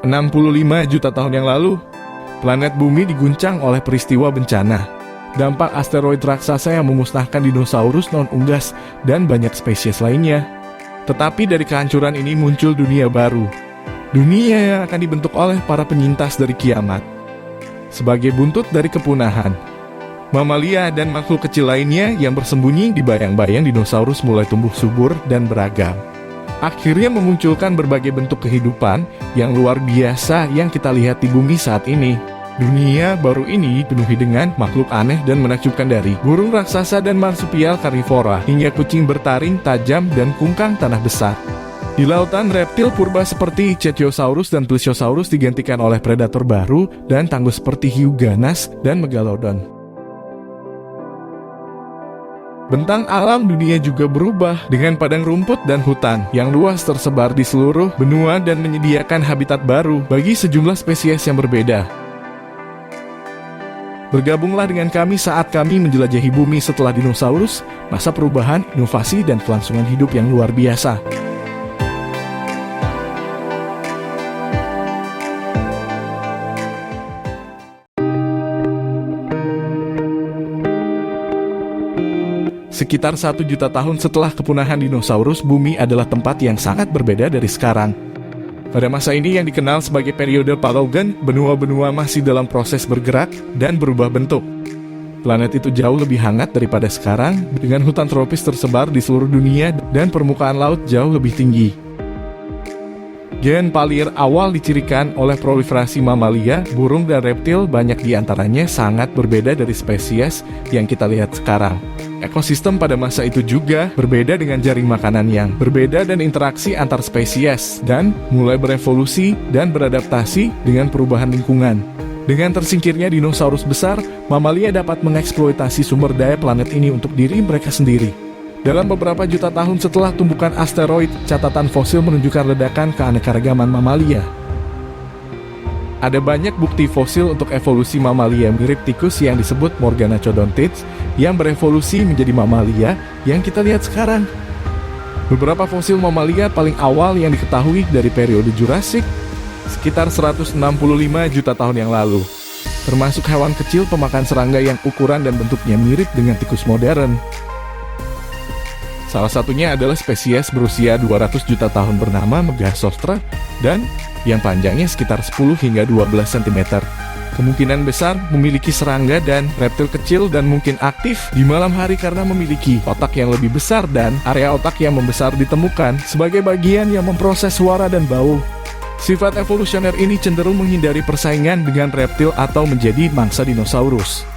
65 juta tahun yang lalu, planet bumi diguncang oleh peristiwa bencana. Dampak asteroid raksasa yang memusnahkan dinosaurus non-unggas dan banyak spesies lainnya. Tetapi dari kehancuran ini muncul dunia baru. Dunia yang akan dibentuk oleh para penyintas dari kiamat. Sebagai buntut dari kepunahan, mamalia dan makhluk kecil lainnya yang bersembunyi di bayang-bayang dinosaurus mulai tumbuh subur dan beragam. Akhirnya memunculkan berbagai bentuk kehidupan yang luar biasa yang kita lihat di bumi saat ini. Dunia baru ini dipenuhi dengan makhluk aneh dan menakjubkan dari burung raksasa dan marsupial karnivora hingga kucing bertaring tajam dan kungkang tanah besar. Di lautan, reptil purba seperti Cetiosaurus dan Plesiosaurus digantikan oleh predator baru dan tangguh seperti hiu ganas dan megalodon. Bentang alam dunia juga berubah dengan padang rumput dan hutan yang luas tersebar di seluruh benua dan menyediakan habitat baru bagi sejumlah spesies yang berbeda. Bergabunglah dengan kami saat kami menjelajahi bumi setelah dinosaurus, masa perubahan, inovasi, dan kelangsungan hidup yang luar biasa. Sekitar 1 juta tahun setelah kepunahan dinosaurus, bumi adalah tempat yang sangat berbeda dari sekarang. Pada masa ini yang dikenal sebagai periode Paleogen, benua-benua masih dalam proses bergerak dan berubah bentuk. Planet itu jauh lebih hangat daripada sekarang, dengan hutan tropis tersebar di seluruh dunia dan permukaan laut jauh lebih tinggi. Gen Palear awal dicirikan oleh proliferasi mamalia, burung dan reptil, banyak diantaranya sangat berbeda dari spesies yang kita lihat sekarang. Ekosistem pada masa itu juga berbeda dengan jaring makanan yang berbeda dan interaksi antar spesies, dan mulai berevolusi dan beradaptasi dengan perubahan lingkungan. Dengan tersingkirnya dinosaurus besar, mamalia dapat mengeksploitasi sumber daya planet ini untuk diri mereka sendiri. Dalam beberapa juta tahun setelah tumbukan asteroid, catatan fosil menunjukkan ledakan keanekaragaman mamalia. Ada banyak bukti fosil untuk evolusi mamalia mirip tikus yang disebut Morganochodontids yang berevolusi menjadi mamalia yang kita lihat sekarang. Beberapa fosil mamalia paling awal yang diketahui dari periode Jurassic sekitar 165 juta tahun yang lalu, termasuk hewan kecil pemakan serangga yang ukuran dan bentuknya mirip dengan tikus modern. Salah satunya adalah spesies berusia 200 juta tahun bernama Megazostra dan yang panjangnya sekitar 10 hingga 12 cm. Kemungkinan besar memiliki serangga dan reptil kecil dan mungkin aktif di malam hari karena memiliki otak yang lebih besar dan area otak yang membesar ditemukan sebagai bagian yang memproses suara dan bau. Sifat evolusioner ini cenderung menghindari persaingan dengan reptil atau menjadi mangsa dinosaurus.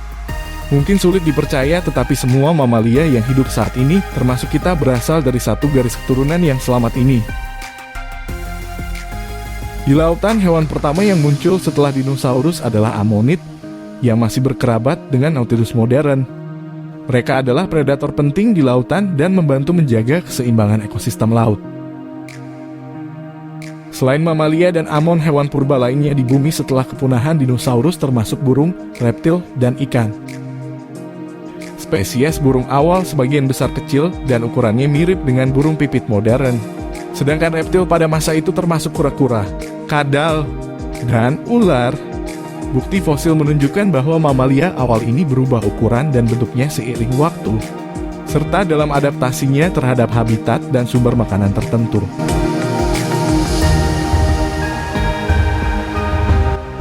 Mungkin sulit dipercaya, tetapi semua mamalia yang hidup saat ini, termasuk kita, berasal dari satu garis keturunan yang selamat ini. Di lautan, hewan pertama yang muncul setelah dinosaurus adalah amonid, yang masih berkerabat dengan Nautilus modern. Mereka adalah predator penting di lautan dan membantu menjaga keseimbangan ekosistem laut. Selain mamalia dan amon, hewan purba lainnya di bumi setelah kepunahan dinosaurus termasuk burung, reptil, dan ikan. Spesies burung awal sebagian besar kecil dan ukurannya mirip dengan burung pipit modern. Sedangkan reptil pada masa itu termasuk kura-kura, kadal, dan ular. Bukti fosil menunjukkan bahwa mamalia awal ini berubah ukuran dan bentuknya seiring waktu, serta dalam adaptasinya terhadap habitat dan sumber makanan tertentu.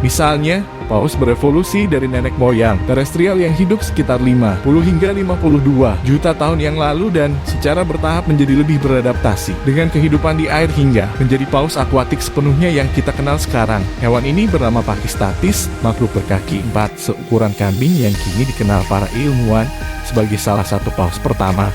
Misalnya, paus berevolusi dari nenek moyang terestrial yang hidup sekitar 50 hingga 52 juta tahun yang lalu dan secara bertahap menjadi lebih beradaptasi dengan kehidupan di air hingga menjadi paus akuatik sepenuhnya yang kita kenal sekarang. Hewan ini bernama Pachystatis, makhluk berkaki 4 seukuran kambing yang kini dikenal para ilmuwan sebagai salah satu paus pertama.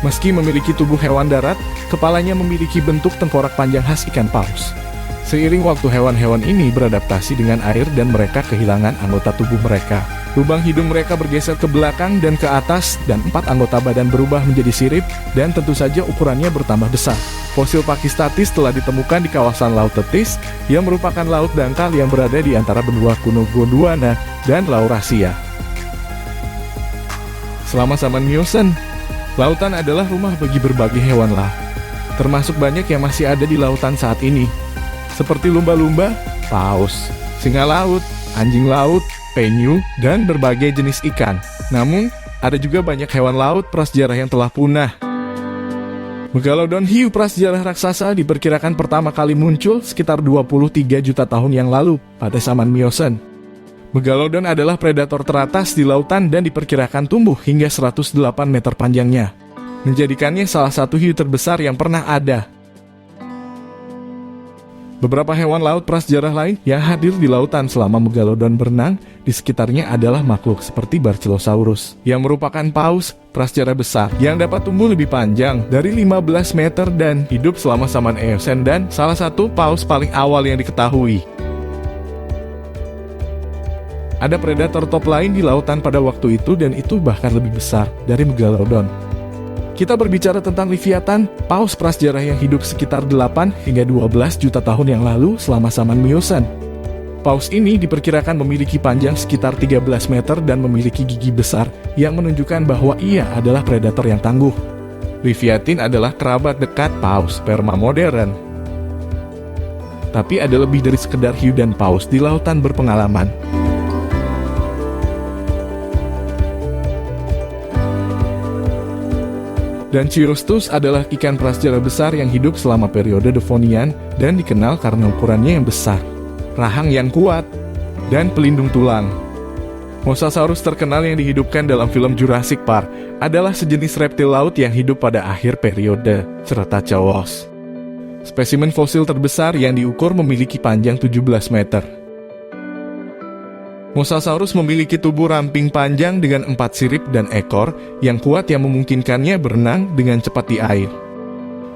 Meski memiliki tubuh hewan darat, kepalanya memiliki bentuk tengkorak panjang khas ikan paus. Seiring waktu, hewan-hewan ini beradaptasi dengan air dan mereka kehilangan anggota tubuh mereka. Lubang hidung mereka bergeser ke belakang dan ke atas, dan 4 anggota badan berubah menjadi sirip, dan tentu saja ukurannya bertambah besar. Fosil Pachystatis telah ditemukan di kawasan Laut Tethys, yang merupakan laut dangkal yang berada di antara benua kuno Gondwana dan Laurasia. Selama zaman Miocene, lautan adalah rumah bagi berbagai hewan laut, termasuk banyak yang masih ada di lautan saat ini, seperti lumba-lumba, paus, singa laut, anjing laut, penyu, dan berbagai jenis ikan. Namun, ada juga banyak hewan laut prasejarah yang telah punah. Megalodon hiu prasejarah raksasa diperkirakan pertama kali muncul sekitar 23 juta tahun yang lalu pada zaman Miosen. Megalodon adalah predator teratas di lautan dan diperkirakan tumbuh hingga 108 meter panjangnya, menjadikannya salah satu hiu terbesar yang pernah ada. Beberapa hewan laut prasejarah lain yang hadir di lautan selama Megalodon berenang di sekitarnya adalah makhluk seperti Basilosaurus, yang merupakan paus prasejarah besar yang dapat tumbuh lebih panjang dari 15 meter dan hidup selama zaman Eosen dan salah satu paus paling awal yang diketahui. Ada predator top lain di lautan pada waktu itu dan itu bahkan lebih besar dari Megalodon. Kita berbicara tentang Leviathan, paus prasejarah yang hidup sekitar 8 hingga 12 juta tahun yang lalu selama zaman Miosen. Paus ini diperkirakan memiliki panjang sekitar 13 meter dan memiliki gigi besar yang menunjukkan bahwa ia adalah predator yang tangguh. Leviathan adalah kerabat dekat paus sperma modern. Tapi ada lebih dari sekedar hiu dan paus di lautan berpengalaman. Dan Chirostus adalah ikan prasejarah besar yang hidup selama periode Devonian dan dikenal karena ukurannya yang besar, rahang yang kuat, dan pelindung tulang. Mosasaurus terkenal yang dihidupkan dalam film Jurassic Park adalah sejenis reptil laut yang hidup pada akhir periode Cretaceous. Spesimen fosil terbesar yang diukur memiliki panjang 17 meter. Mosasaurus memiliki tubuh ramping panjang dengan 4 sirip dan ekor yang kuat yang memungkinkannya berenang dengan cepat di air.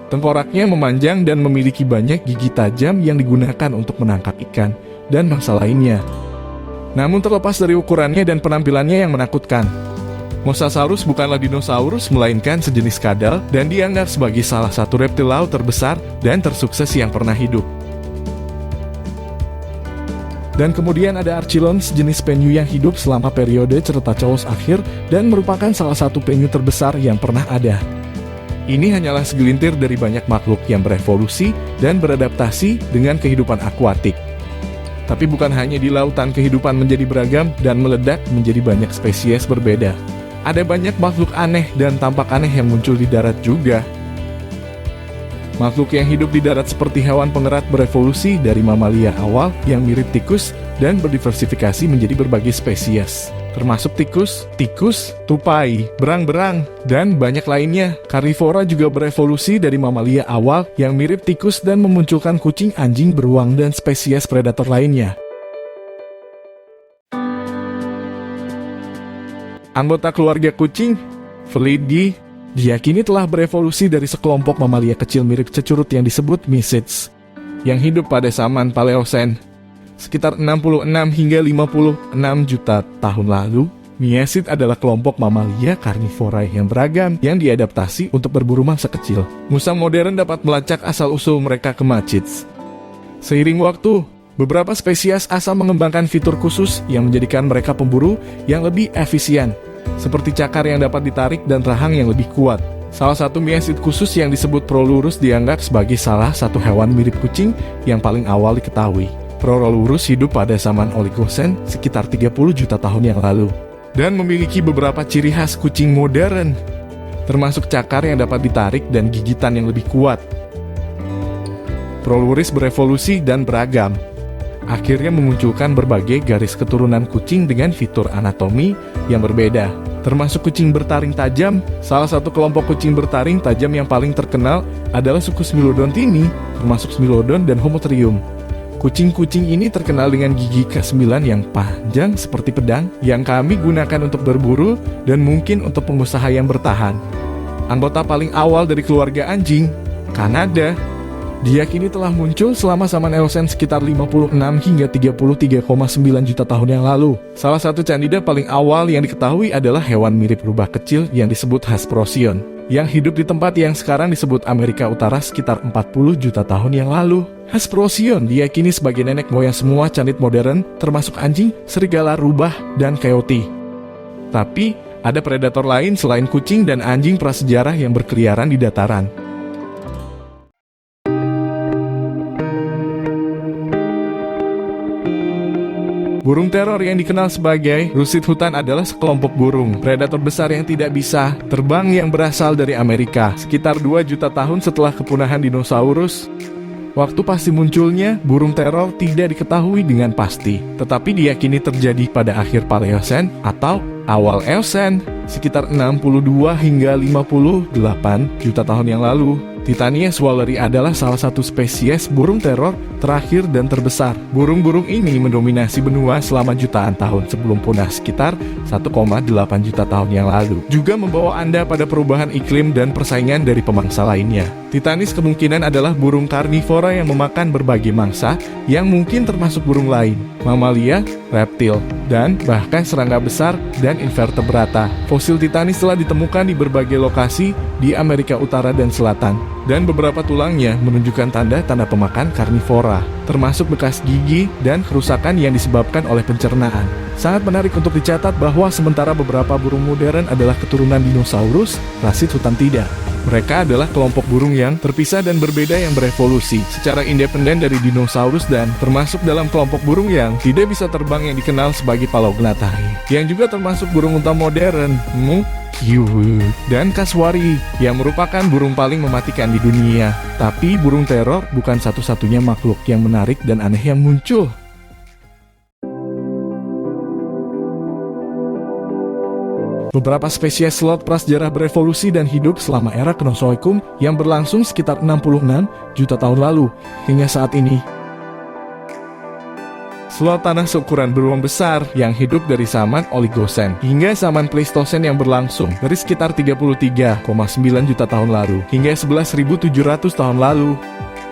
Tengkoraknya memanjang dan memiliki banyak gigi tajam yang digunakan untuk menangkap ikan dan mangsa lainnya. Namun terlepas dari ukurannya dan penampilannya yang menakutkan, Mosasaurus bukanlah dinosaurus melainkan sejenis kadal dan dianggap sebagai salah satu reptil laut terbesar dan tersukses yang pernah hidup. Dan kemudian ada Archelon, sejenis penyu yang hidup selama periode Cretaceous akhir dan merupakan salah satu penyu terbesar yang pernah ada. Ini hanyalah segelintir dari banyak makhluk yang berevolusi dan beradaptasi dengan kehidupan akuatik. Tapi bukan hanya di lautan kehidupan menjadi beragam dan meledak menjadi banyak spesies berbeda. Ada banyak makhluk aneh dan tampak aneh yang muncul di darat juga. Makhluk yang hidup di darat seperti hewan pengerat berevolusi dari mamalia awal yang mirip tikus dan berdiversifikasi menjadi berbagai spesies, termasuk tikus, tupai, berang-berang, dan banyak lainnya. Karnivora juga berevolusi dari mamalia awal yang mirip tikus dan memunculkan kucing, anjing, beruang, dan spesies predator lainnya. Anggota keluarga kucing, Felidae, diyakini telah berevolusi dari sekelompok mamalia kecil mirip cecurut yang disebut Mysids, yang hidup pada zaman Paleosen. Sekitar 66 hingga 56 juta tahun lalu, Myasid adalah kelompok mamalia karnivora yang beragam yang diadaptasi untuk berburu mangsa kecil. Musang modern dapat melacak asal-usul mereka ke Machids. Seiring waktu, beberapa spesies asal mengembangkan fitur khusus yang menjadikan mereka pemburu yang lebih efisien, seperti cakar yang dapat ditarik dan rahang yang lebih kuat. Salah satu Myasid khusus yang disebut Prolurus dianggap sebagai salah satu hewan mirip kucing yang paling awal diketahui. Prolurus hidup pada zaman Oligocene sekitar 30 juta tahun yang lalu dan memiliki beberapa ciri khas kucing modern, termasuk cakar yang dapat ditarik dan gigitan yang lebih kuat. Prolurus berevolusi dan beragam, akhirnya memunculkan berbagai garis keturunan kucing dengan fitur anatomi yang berbeda, termasuk kucing bertaring tajam. Salah satu kelompok kucing bertaring tajam yang paling terkenal adalah suku Smilodontidae, termasuk Smilodon dan Homotherium. Kucing-kucing ini terkenal dengan gigi ke-9 yang panjang seperti pedang yang kami gunakan untuk berburu dan mungkin untuk pengusaha yang bertahan. Anggota paling awal dari keluarga anjing, Kanada, diyakini telah muncul selama zaman Eosen sekitar 56 hingga 33,9 juta tahun yang lalu. Salah satu candida paling awal yang diketahui adalah hewan mirip rubah kecil yang disebut Hasprosion, yang hidup di tempat yang sekarang disebut Amerika Utara sekitar 40 juta tahun yang lalu. Hasprosion diyakini sebagai nenek moyang semua candid modern, termasuk anjing, serigala rubah, dan coyote. Tapi, ada predator lain selain kucing dan anjing prasejarah yang berkeliaran di dataran. Burung teror yang dikenal sebagai rusit hutan adalah sekelompok burung predator besar yang tidak bisa terbang yang berasal dari Amerika sekitar 2 juta tahun setelah kepunahan dinosaurus. Waktu pasti munculnya burung teror tidak diketahui dengan pasti, tetapi diyakini terjadi pada akhir Paleosen atau awal Eosen, sekitar 62 hingga 58 juta tahun yang lalu. Titania swalleri adalah salah satu spesies burung teror terakhir dan terbesar. Burung-burung ini mendominasi benua selama jutaan tahun sebelum punah sekitar 1,8 juta tahun yang lalu. Juga membawa Anda pada perubahan iklim dan persaingan dari pemangsa lainnya. Titanis kemungkinan adalah burung karnivora yang memakan berbagai mangsa yang mungkin termasuk burung lain, mamalia, reptil, dan bahkan serangga besar dan invertebrata. Fosil Titanis telah ditemukan di berbagai lokasi di Amerika Utara dan Selatan, dan beberapa tulangnya menunjukkan tanda-tanda pemakan karnivora, termasuk bekas gigi dan kerusakan yang disebabkan oleh pencernaan. Sangat menarik untuk dicatat bahwa sementara beberapa burung modern adalah keturunan dinosaurus, rusit hutan tidak. Mereka adalah kelompok burung yang terpisah dan berbeda yang berevolusi secara independen dari dinosaurus dan termasuk dalam kelompok burung yang tidak bisa terbang yang dikenal sebagai Palognathae, yang juga termasuk burung unta modern, Mukyu, dan Kasuari, yang merupakan burung paling mematikan di dunia. Tapi burung teror bukan satu-satunya makhluk yang menarik dan aneh yang muncul. Beberapa spesies sloth prasejarah berevolusi dan hidup selama era Kenozoikum yang berlangsung sekitar 66 juta tahun lalu hingga saat ini. Sloth tanah seukuran beruang besar yang hidup dari zaman Oligosen hingga zaman Pleistosen yang berlangsung dari sekitar 33,9 juta tahun lalu hingga 11.700 tahun lalu.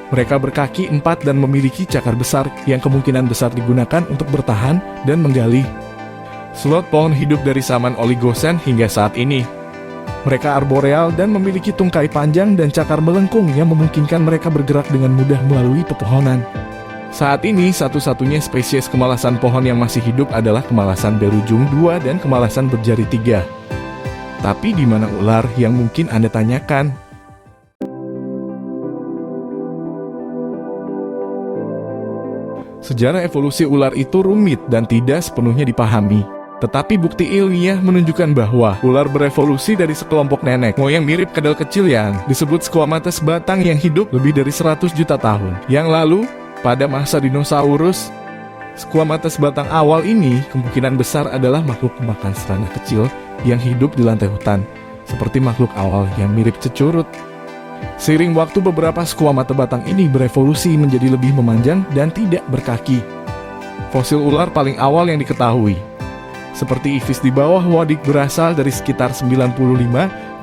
Mereka berkaki 4 dan memiliki cakar besar yang kemungkinan besar digunakan untuk bertahan dan menggali. Sloth pohon hidup dari zaman Oligosen hingga saat ini. Mereka arboreal dan memiliki tungkai panjang dan cakar melengkung yang memungkinkan mereka bergerak dengan mudah melalui pepohonan. Saat ini, satu-satunya spesies kemalasan pohon yang masih hidup adalah kemalasan berujung 2 dan kemalasan berjari 3. Tapi di mana ular yang mungkin Anda tanyakan? Sejarah evolusi ular itu rumit dan tidak sepenuhnya dipahami. Tetapi bukti ilmiah menunjukkan bahwa ular berevolusi dari sekelompok nenek moyang mirip kadal kecil yang disebut Squamates batang yang hidup lebih dari 100 juta tahun yang lalu. Pada masa dinosaurus, Squamates batang awal ini kemungkinan besar adalah makhluk pemakan serangga kecil yang hidup di lantai hutan, seperti makhluk awal yang mirip cecurut. Seiring waktu, beberapa Squamate batang ini berevolusi menjadi lebih memanjang dan tidak berkaki. Fosil ular paling awal yang diketahui, seperti Iphys di bawah Wadik, berasal dari sekitar 95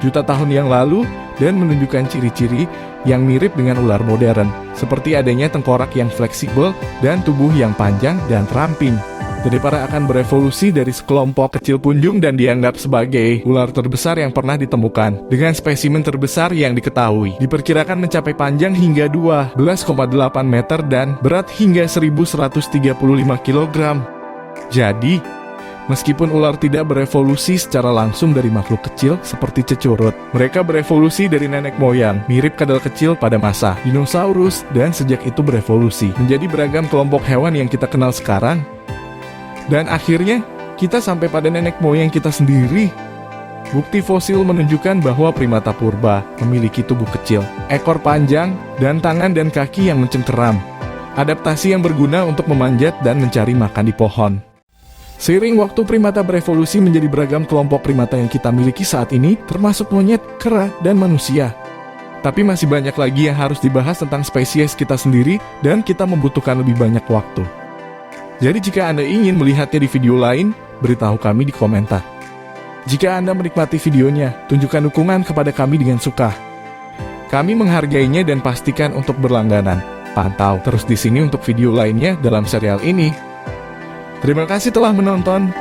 juta tahun yang lalu dan menunjukkan ciri-ciri yang mirip dengan ular modern, seperti adanya tengkorak yang fleksibel dan tubuh yang panjang dan ramping. Daripada akan berevolusi dari sekelompok kecil punjung dan dianggap sebagai ular terbesar yang pernah ditemukan, dengan spesimen terbesar yang diketahui diperkirakan mencapai panjang hingga 12,8 meter dan berat hingga 1.135 kg. Jadi, meskipun ular tidak berevolusi secara langsung dari makhluk kecil seperti cecurut, mereka berevolusi dari nenek moyang mirip kadal kecil pada masa dinosaurus dan sejak itu berevolusi menjadi beragam kelompok hewan yang kita kenal sekarang. Dan akhirnya, kita sampai pada nenek moyang kita sendiri. Bukti fosil menunjukkan bahwa primata purba memiliki tubuh kecil, ekor panjang, dan tangan dan kaki yang mencengkeram. Adaptasi yang berguna untuk memanjat dan mencari makan di pohon. Seiring waktu, primata berevolusi menjadi beragam kelompok primata yang kita miliki saat ini, termasuk monyet, kera, dan manusia. Tapi masih banyak lagi yang harus dibahas tentang spesies kita sendiri, dan kita membutuhkan lebih banyak waktu. Jadi jika Anda ingin melihatnya di video lain, beritahu kami di komentar. Jika Anda menikmati videonya, tunjukkan dukungan kepada kami dengan suka. Kami menghargainya dan pastikan untuk berlangganan. Pantau terus di sini untuk video lainnya dalam serial ini. Terima kasih telah menonton.